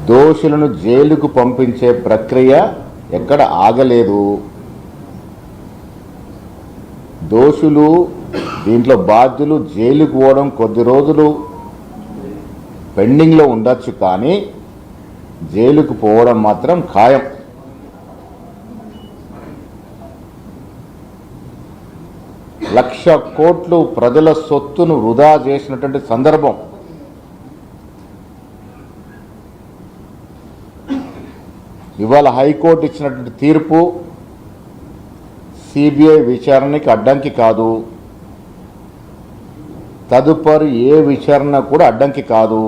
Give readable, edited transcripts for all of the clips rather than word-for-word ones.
దోషులను జైలుకు పంపించే ప్రక్రియ ఎక్కడ ఆగలేదు. దోషులు దీంట్లో బాధ్యులు జైలుకు పోవడం కొద్ది రోజులు పెండింగ్లో ఉండొచ్చు, కానీ జైలుకు పోవడం మాత్రం ఖాయం. లక్ష కోట్లు ప్రజల సొత్తును వృధా చేసినటువంటి సందర్భం. ఇవాళ హైకోర్టు ఇచ్చినటువంటి తీర్పు సిబిఐ విచారణకి అడ్డంకి కాదు, తదుపరి ఏ విచారణ కూడా అడ్డంకి కాదు.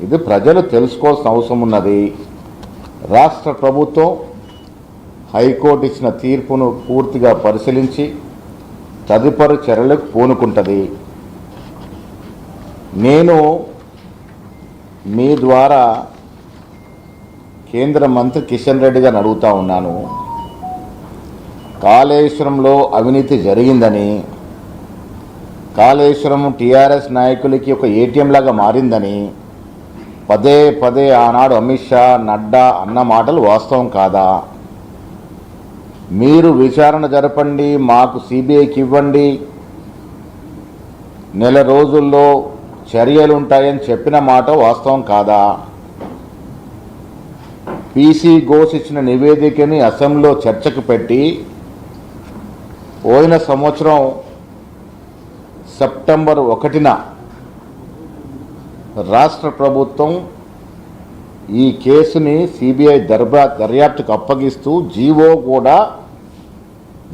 ఇది ప్రజలు తెలుసుకోవాల్సిన అవసరం ఉన్నది. రాష్ట్ర ప్రభుత్వం హైకోర్టు ఇచ్చిన తీర్పును పూర్తిగా పరిశీలించి తదుపరి చర్యలకు పూనుకుంటుంది. నేను మీ ద్వారా కేంద్ర మంత్రి కిషన్ రెడ్డి గారిని అడుగుతా ఉన్నాను. కాళేశ్వరంలో అవినీతి జరిగిందని, కాళేశ్వరం టీఆర్ఎస్ నాయకులకి ఒక ఏటీఎం లాగా మారిందని పదే పదే ఆనాడు అమిత్ షా, నడ్డా అన్న మాటలు వాస్తవం కాదా? మీరు విచారణ జరపండి, మాకు సిబిఐకి ఇవ్వండి, నెల రోజుల్లో చర్యలు ఉంటాయని చెప్పిన మాట వాస్తవం కాదా? పీసీ ఘోష్ ఇచ్చిన నివేదికని అసెంబ్లీలో చర్చకు పెట్టి పోయిన సంవత్సరం సెప్టెంబర్ 1న రాష్ట్ర ప్రభుత్వం ఈ కేసుని సిబిఐ దర్యాప్తుకు అప్పగిస్తూ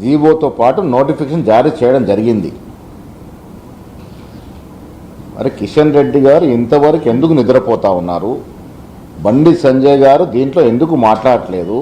జీవోతో పాటు నోటిఫికేషన్ జారీ చేయడం జరిగింది. మరి కిషన్ రెడ్డి గారు ఇంతవరకు ఎందుకు నిద్రపోతా ఉన్నారు? బండి సంజయ్ గారు దీంట్లో ఎందుకు మాట్లాడట్లేదు?